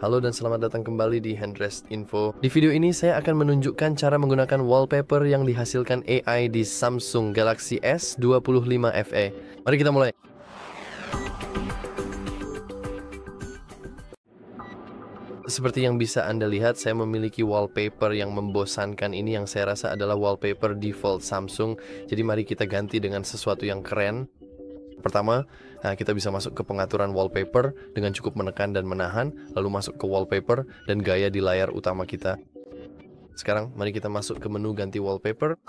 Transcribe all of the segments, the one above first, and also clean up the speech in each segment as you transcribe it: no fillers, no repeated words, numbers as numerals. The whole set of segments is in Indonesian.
Halo dan selamat datang kembali di Handrest Info. Di video ini saya akan menunjukkan cara menggunakan wallpaper yang dihasilkan AI di Samsung Galaxy S25 FE. Mari kita mulai. Seperti yang bisa Anda lihat, saya memiliki wallpaper yang membosankan ini yang saya rasa adalah wallpaper default Samsung. Jadi mari kita ganti dengan sesuatu yang keren. Pertama, kita bisa masuk ke pengaturan wallpaper dengan cukup menekan dan menahan, lalu masuk ke wallpaper dan gaya di layar utama kita. Sekarang, mari kita masuk ke menu ganti wallpaper.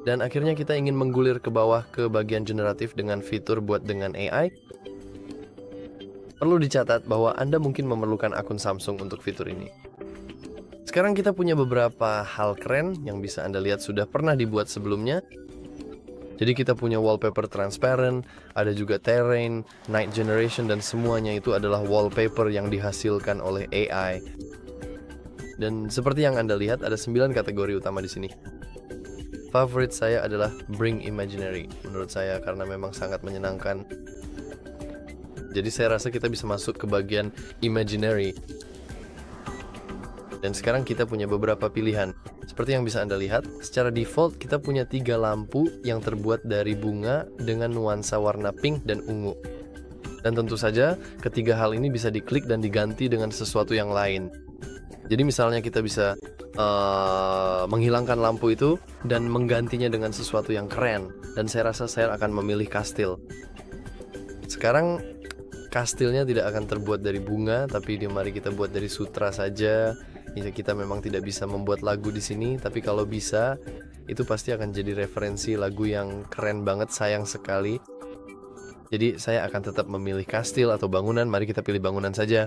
Dan akhirnya kita ingin menggulir ke bawah ke bagian generatif dengan fitur buat dengan AI. Perlu dicatat bahwa Anda mungkin memerlukan akun Samsung untuk fitur ini. Sekarang kita punya beberapa hal keren yang bisa Anda lihat sudah pernah dibuat sebelumnya. Jadi kita punya wallpaper transparent, ada juga terrain, night generation, dan semuanya itu adalah wallpaper yang dihasilkan oleh AI. Dan seperti yang Anda lihat, ada 9 kategori utama di sini. Favorit saya adalah Bring Imaginary, menurut saya karena memang sangat menyenangkan. Jadi saya rasa kita bisa masuk ke bagian Imaginary. Dan sekarang kita punya beberapa pilihan. Seperti yang bisa Anda lihat, secara default kita punya 3 lampu yang terbuat dari bunga dengan nuansa warna pink dan ungu. Dan tentu saja, ketiga hal ini bisa diklik dan diganti dengan sesuatu yang lain. Jadi misalnya kita bisa menghilangkan lampu itu dan menggantinya dengan sesuatu yang keren. Dan saya rasa saya akan memilih kastil. Sekarang, kastilnya tidak akan terbuat dari bunga, tapi mari kita buat dari sutra saja. Ya, kita memang tidak bisa membuat lagu di sini, tapi kalau bisa, itu pasti akan jadi referensi lagu yang keren banget, sayang sekali. Jadi saya akan tetap memilih kastil atau bangunan. Mari kita pilih bangunan saja.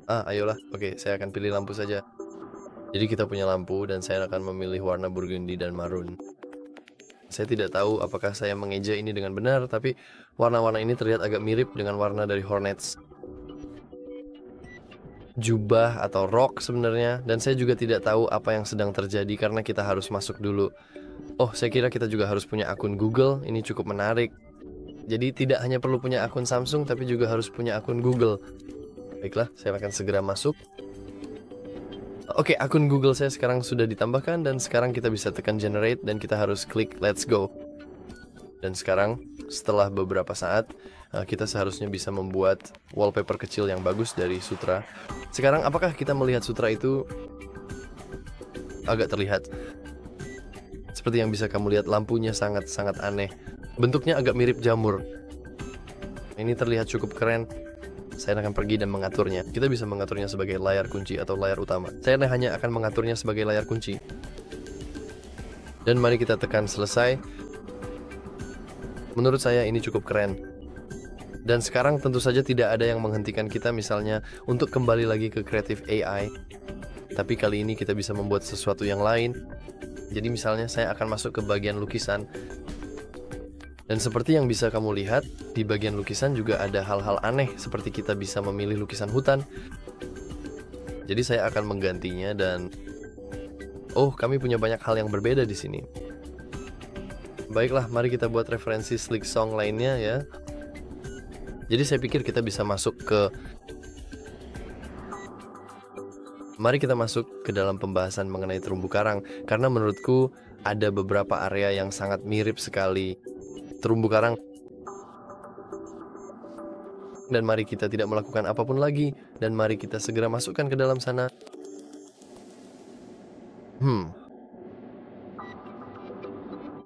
Ayolah. Oke, saya akan pilih lampu saja. Jadi kita punya lampu dan saya akan memilih warna burgundy dan maroon. Saya tidak tahu apakah saya mengeja ini dengan benar, tapi warna-warna ini terlihat agak mirip dengan warna dari Hornets. Jubah atau rok sebenarnya, dan saya juga tidak tahu apa yang sedang terjadi karena kita harus masuk dulu. Oh, saya kira kita juga harus punya akun Google, ini cukup menarik. Jadi tidak hanya perlu punya akun Samsung, tapi juga harus punya akun Google. Baiklah, saya akan segera masuk. Oke, akun Google saya sekarang sudah ditambahkan, dan sekarang kita bisa tekan generate, dan kita harus klik let's go. Dan sekarang, setelah beberapa saat, kita seharusnya bisa membuat wallpaper kecil yang bagus dari sutra. Sekarang, apakah kita melihat sutra itu agak terlihat? Seperti yang bisa kamu lihat, lampunya sangat-sangat aneh. Bentuknya agak mirip jamur. Ini terlihat cukup keren. Saya akan pergi dan mengaturnya. Kita bisa mengaturnya sebagai layar kunci atau layar utama. Saya hanya akan mengaturnya sebagai layar kunci. Dan mari kita tekan selesai. Menurut saya ini cukup keren. Dan sekarang tentu saja tidak ada yang menghentikan kita misalnya untuk kembali lagi ke Creative AI. Tapi kali ini kita bisa membuat sesuatu yang lain. Jadi misalnya saya akan masuk ke bagian lukisan. Dan seperti yang bisa kamu lihat, di bagian lukisan juga ada hal-hal aneh seperti kita bisa memilih lukisan hutan. Jadi saya akan menggantinya dan kami punya banyak hal yang berbeda di sini. Baiklah, mari kita buat referensi Slick Song lainnya ya. Jadi saya pikir kita bisa masuk ke Mari kita masuk ke dalam pembahasan mengenai terumbu karang, karena menurutku ada beberapa area yang sangat mirip sekali terumbu karang. Dan mari kita tidak melakukan apapun lagi, dan mari kita segera masukkan ke dalam sana.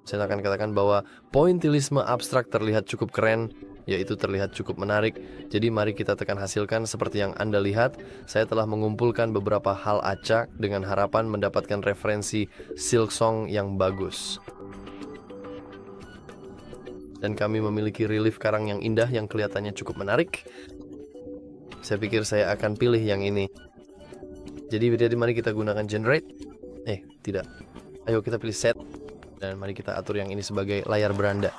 Saya akan katakan bahwa pointillisme abstrak terlihat cukup keren, yaitu terlihat cukup menarik. Jadi mari kita tekan hasilkan. Seperti yang Anda lihat, saya telah mengumpulkan beberapa hal acak dengan harapan mendapatkan referensi Silksong yang bagus. Dan kami memiliki relief karang yang indah yang kelihatannya cukup menarik. Saya pikir saya akan pilih yang ini. Jadi mari kita gunakan generate. Tidak. Ayo kita pilih set. Dan mari kita atur yang ini sebagai layar beranda.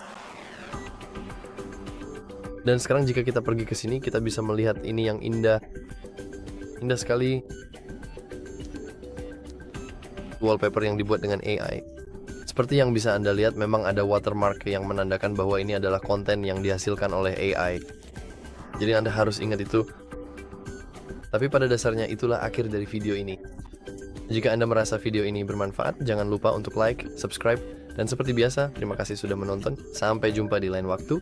Dan sekarang jika kita pergi ke sini, kita bisa melihat ini yang indah. Indah sekali. Wallpaper yang dibuat dengan AI. Seperti yang bisa Anda lihat, memang ada watermark yang menandakan bahwa ini adalah konten yang dihasilkan oleh AI. Jadi Anda harus ingat itu. Tapi pada dasarnya itulah akhir dari video ini. Jika Anda merasa video ini bermanfaat, jangan lupa untuk like, subscribe, dan seperti biasa, terima kasih sudah menonton. Sampai jumpa di lain waktu.